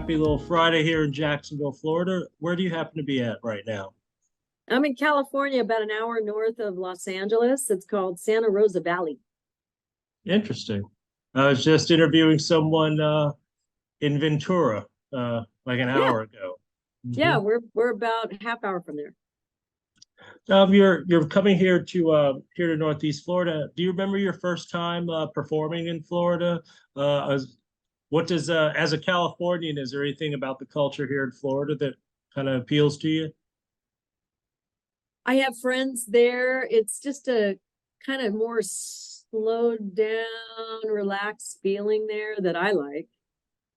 happy little Friday here in Jacksonville, Florida. Where do you happen to be at right now? I'm in California, about an hour north of Los Angeles. It's called Santa Rosa Valley. Interesting. I was just interviewing someone in Ventura like an Yeah, hour ago. yeah, Mhm. we're about half hour from there. You're coming here to Northeast Florida. Do you remember your first time performing in Florida? What does as a Californian, is there anything about the culture here in Florida that kind of appeals to you? I have friends there. It's just a kind of more slowed down, relaxed feeling there that I like.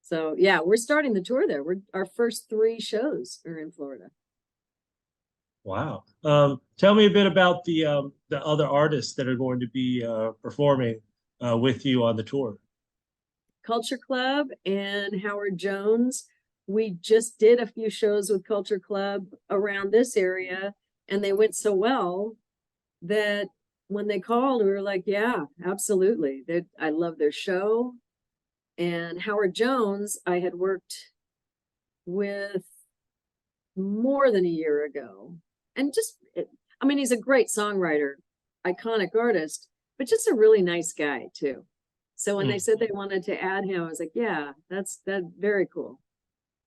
So yeah, we're starting the tour there. Our first three shows are in Florida. Wow. Tell me a bit about the other artists that are going to be performing with you on the tour. Culture Club and Howard Jones. We just did a few shows with Culture Club around this area, and they went so well that when they called, we were like, yeah, absolutely. I love their show. And Howard Jones, I had worked with more than a year ago. And I mean, he's a great songwriter, iconic artist, but just a really nice guy too. So when they said they wanted to add him, I was like, yeah, that's very cool.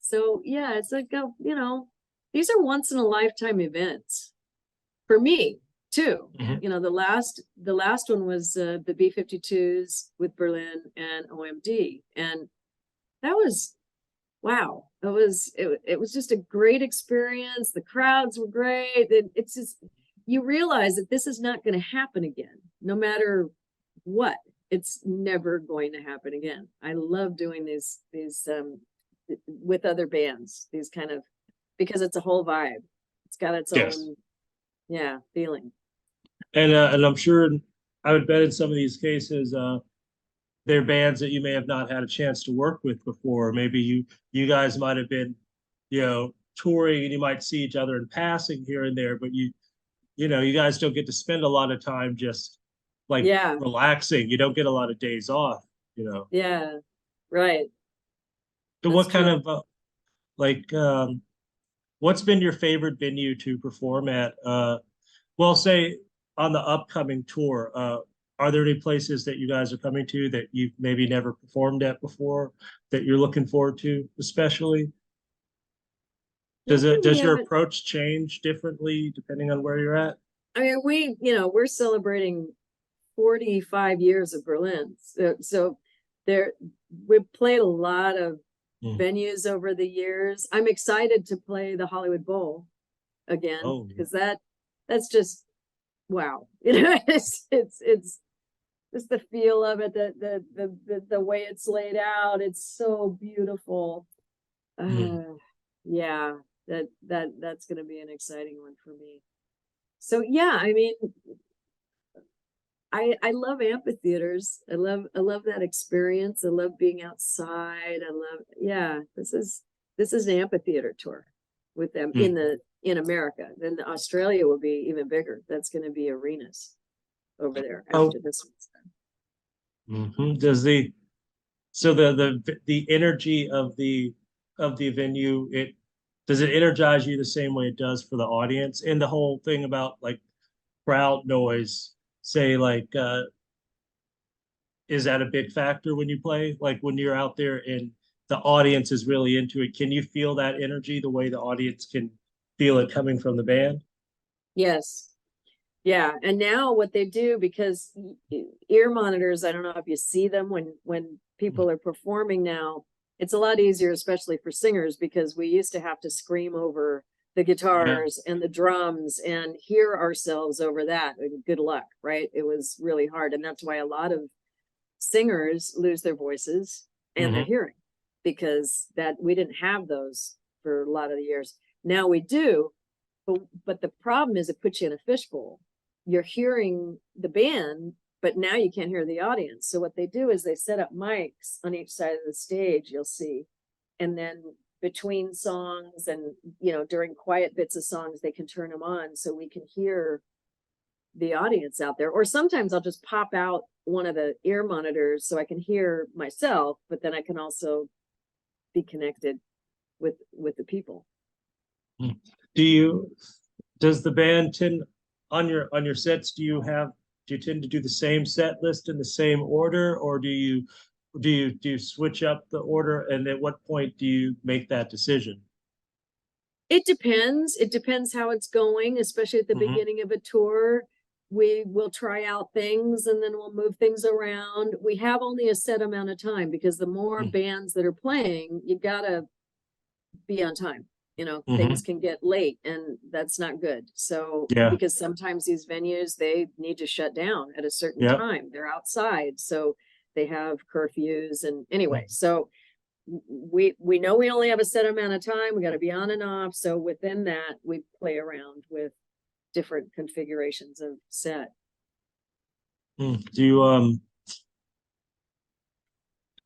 So yeah, it's like, these are once in a lifetime events for me too. Mhm. The last one was the B-52s with Berlin and OMD, and that was wow. It was just a great experience. The crowds were great. It's just, you realize that this is not going to happen again, no matter what. It's never going to happen again. I love doing these with other bands, these kind of, because it's a whole vibe. It's got its Yes. own, yeah, feeling. And I'm sure I would bet in some of these cases they're bands that you may have not had a chance to work with before. Maybe you guys might have been, touring and you might see each other in passing here and there, but you guys don't get to spend a lot of time just like Yeah, relaxing. You don't get a lot of days off. yeah, right. So That's what kind true. of like what's been your favorite venue to perform at? Well, say on the upcoming tour, are there any places that you guys are coming to that you've maybe never performed at before that you're looking forward to, especially? Not that we Does your haven't. approach change differently depending on where you're at? I mean, we're celebrating 45 years of Berlin. So there, we've played a lot of Mm. venues over the years. I'm excited to play the Hollywood Bowl again Oh, because that's just wow. It's just the feel of it, the way it's laid out. It's so beautiful. mm. Yeah, that's going to be an exciting one for me. So yeah, I mean, I love amphitheaters. I love that experience. I love being outside. Yeah, this is an amphitheater tour with them Mm. in America. Then Australia will be even bigger. That's going to be arenas over there Oh, after this one's done. Does the energy of the venue, it does it energize you the same way it does for the audience? And the whole thing about like crowd noise, say like is that a big factor when you play? Like when you're out there and the audience is really into it, can you feel that energy the way the audience can feel it coming from the band? Yes. Yeah, and now what they do, because ear monitors, I don't know if you see them when people are performing now, it's a lot easier, especially for singers, because we used to have to scream over the Yeah. guitars and the drums and hear ourselves over that. And good luck, right? It was really hard, and that's why a lot of singers lose their voices and their Hmm. hearing, because that we didn't have those for a lot of the years. Now we do, but the problem is it puts you in a fishbowl. You're hearing the band, but now you can't hear the audience. So what they do is they set up mics on each side of the stage, you'll see. And then between songs and, during quiet bits of songs, they can turn them on so we can hear the audience out there. Or sometimes I'll just pop out one of the ear monitors so I can hear myself, but then I can also be connected with the people. Do you, does the band tend on your sets, do you tend to do the same set list in the same order, or do you switch up the order, and at what point do you make that decision? It depends. It depends how it's going, especially at the Mhm. beginning of a tour. We will try out things and then we'll move things around. We have only a set amount of time because the more Mm. bands that are playing, you gotta be on time. You know, things Mhm. can get late and that's not good. So, Yeah, because sometimes these venues, they need to shut down at a certain yeah. time. They're outside, so they have curfews and anyway, so we know we only have a set amount of time. We got to be on and off. So within that, we play around with different configurations of set. Do you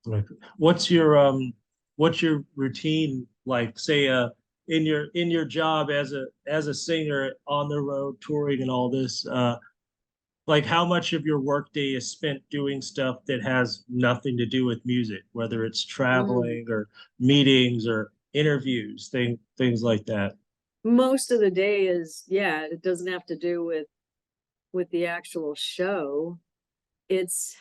like, what's your routine like, say in your job as a singer on the road touring and all this, like how much of your workday is spent doing stuff that has nothing to do with music, whether it's Mm. traveling or meetings or interviews, things like that. Most of the day is, yeah, it doesn't have to do with the actual show. It's,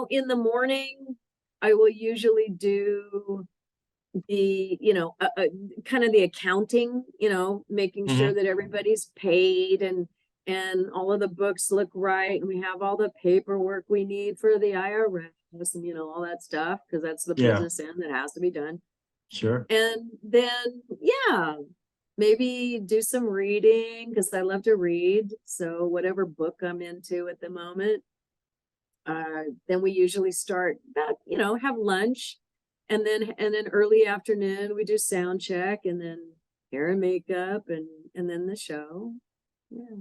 in the morning, I will usually do the, kind of the accounting, making sure Hmm. that everybody's paid and all of the books look right and we have all the paperwork we need for the IRS and all that stuff because that's the Yeah, business end that has to be done. sure. And then yeah, maybe do some reading because I love to read. So whatever book I'm into at the moment, then we usually start about, have lunch and then early afternoon we do sound check and then hair and makeup and then the show. Yeah.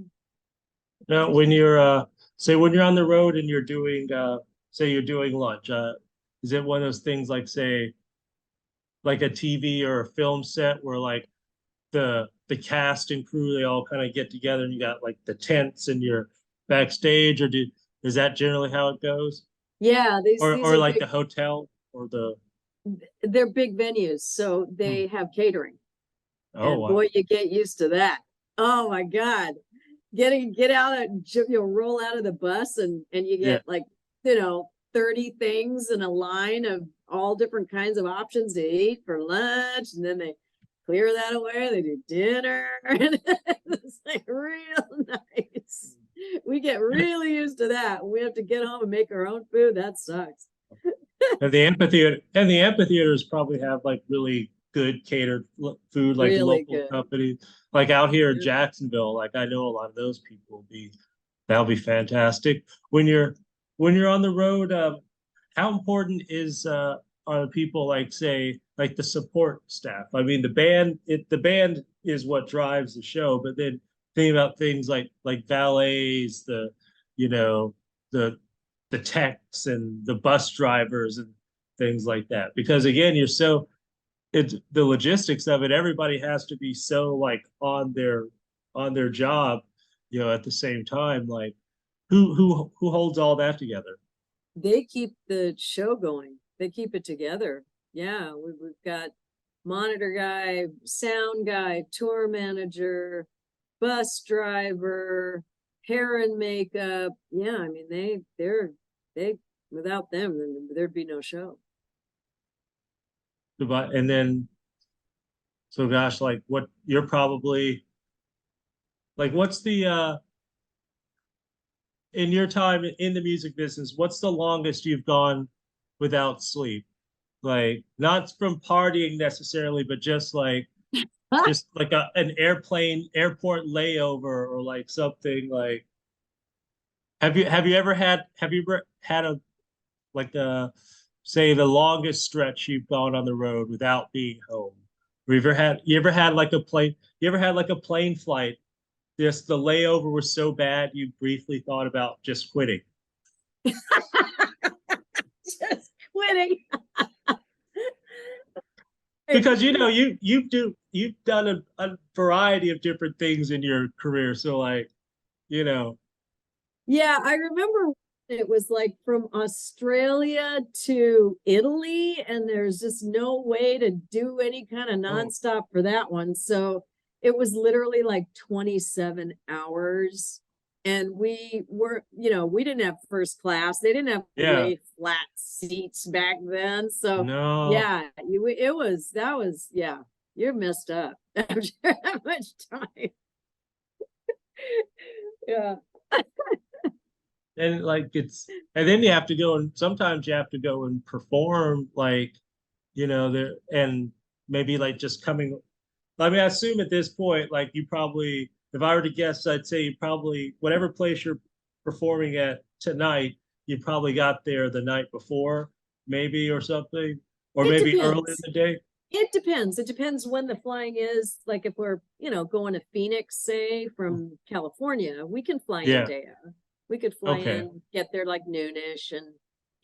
Now, when you're say when you're on the road and you're doing say you're doing lunch, is it one of those things like, say, like a TV or a film set where like the cast and crew, they all kind of get together and you got like the tents and you're backstage, or is that generally how it goes? Yeah, these Or are like big, the hotel or the they're big venues, so hmm. they have catering. Oh And wow. boy, you get used to that. Oh my God. Get out and you'll roll out of the bus and you Yeah. get like, 30 things in a line of all different kinds of options to eat for lunch. And then they clear that away. They do dinner. And it's like real nice. We get really used to that. We have to get home and make our own food. That sucks. And the amphitheaters probably have like really good catered food, like Really local good. companies. Like out here in Yeah. Jacksonville, like I know a lot of those people will be that'll be fantastic. When you're on the road, how important is are the people, like, say, like the support staff? I mean, the band is what drives the show, but then think about things like valets, you know the the techs and the bus drivers and things like that. Because again, it's the logistics of it. Everybody has to be so like on their job, at the same time. Like who holds all that together? They keep the show going. They keep it together. Yeah, we've got monitor guy, sound guy, tour manager, bus driver, hair and makeup. Yeah, I mean they without them then there'd be no show. And then, so gosh, like what you're probably like, what's the in your time in the music business, what's the longest you've gone without sleep? Like not from partying necessarily, but just like an airport layover, or like something like, have you ever had a like say the longest stretch you've gone on the road without being home? Or you ever had like a plane you ever had like a plane flight, just the layover was so bad you briefly thought about just quitting? Just quitting. Because you've done a variety of different things in your career, so like, you know Yeah, I remember it was like from Australia to Italy, and there's just no way to do any kind of nonstop for that one. So it was literally like 27 hours. And we were, we didn't have first class. They didn't have Yeah. lay flat seats back then. So No. yeah, yeah, you're messed up after that much time. Yeah. And like and then you have to go, and sometimes you have to go and perform, like, there, and maybe like just coming. I mean, I assume at this point, like, you probably, if I were to guess, I'd say you probably, whatever place you're performing at tonight, you probably got there the night before, maybe, or something, or It maybe early in depends. the day. It depends. It depends when the flying is. Like if we're, going to Phoenix, say from California, we can fly in a Yeah. day. We could fly Okay. in, get there like noonish and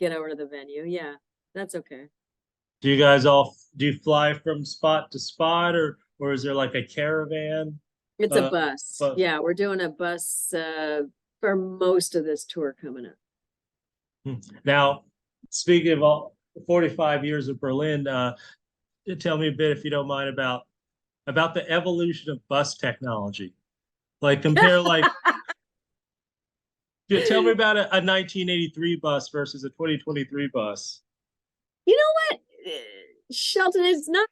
get over to the venue. Yeah, that's okay. Do you fly from spot to spot, or is there like a caravan? It's a Uh, bus. but Yeah, we're doing a bus for most of this tour coming up. now, speaking of all 45 years of Berlin, tell me a bit, if you don't mind, about the evolution of bus technology. Like, compare, like, tell me about a 1983 bus versus a 2023 bus. You know what? Shelton is not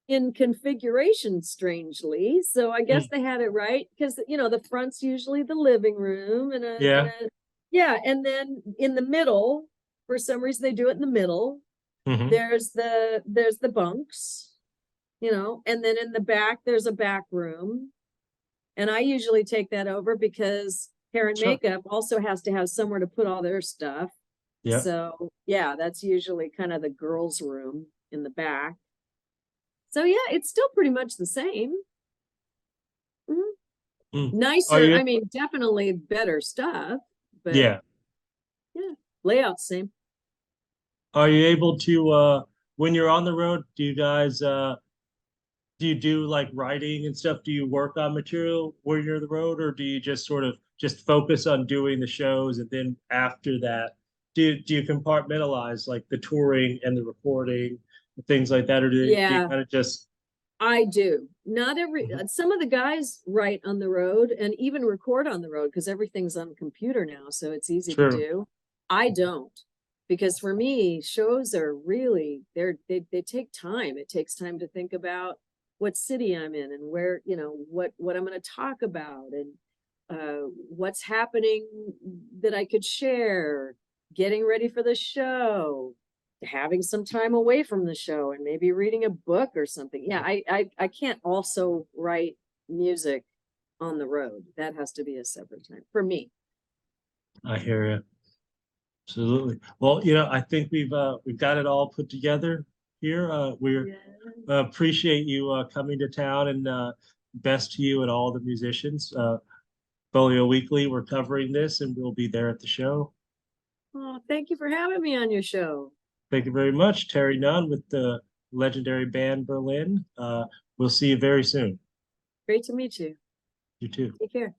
in configuration, strangely. So I guess Mm, they had it right because the front's usually the living room yeah. yeah, and then in the middle, for some reason they do it in the middle. Hmm. There's the bunks, and then in the back there's a back room. And I usually take that over because hair and Sure. makeup also has to have somewhere to put all their stuff. Yeah. So yeah, that's usually kind of the girls' room in the back. So yeah, it's still pretty much the same. Mhm. Mm. Are Nicer, you? I mean, definitely better stuff, but Yeah. yeah, layout same. Are you able to, when you're on the road, do you do like writing and stuff? Do you work on material when you're on the road, or do you just sort of just focus on doing the shows, and then after that, do you compartmentalize like the touring and the recording, things like that, or do you Yeah, kind of just? I do. Not every Mhm. some of the guys write on the road and even record on the road because everything's on computer now, so it's easy to True. do. I don't because for me, shows are really they take time. It takes time to think about what city I'm in and where, what I'm going to talk about and what's happening that I could share, getting ready for the show, having some time away from the show and maybe reading a book or something. Yeah, I can't also write music on the road. That has to be a separate time for me. I hear you. Absolutely. Well, I think we've got it all put together here. We Yeah. appreciate you coming to town, and best to you and all the musicians. Folio Weekly, we're covering this, and we'll be there at the show. Oh, thank you for having me on your show. Thank you very much, Terri Nunn with the legendary band Berlin. We'll see you very soon. Great to meet you. You too. Take care.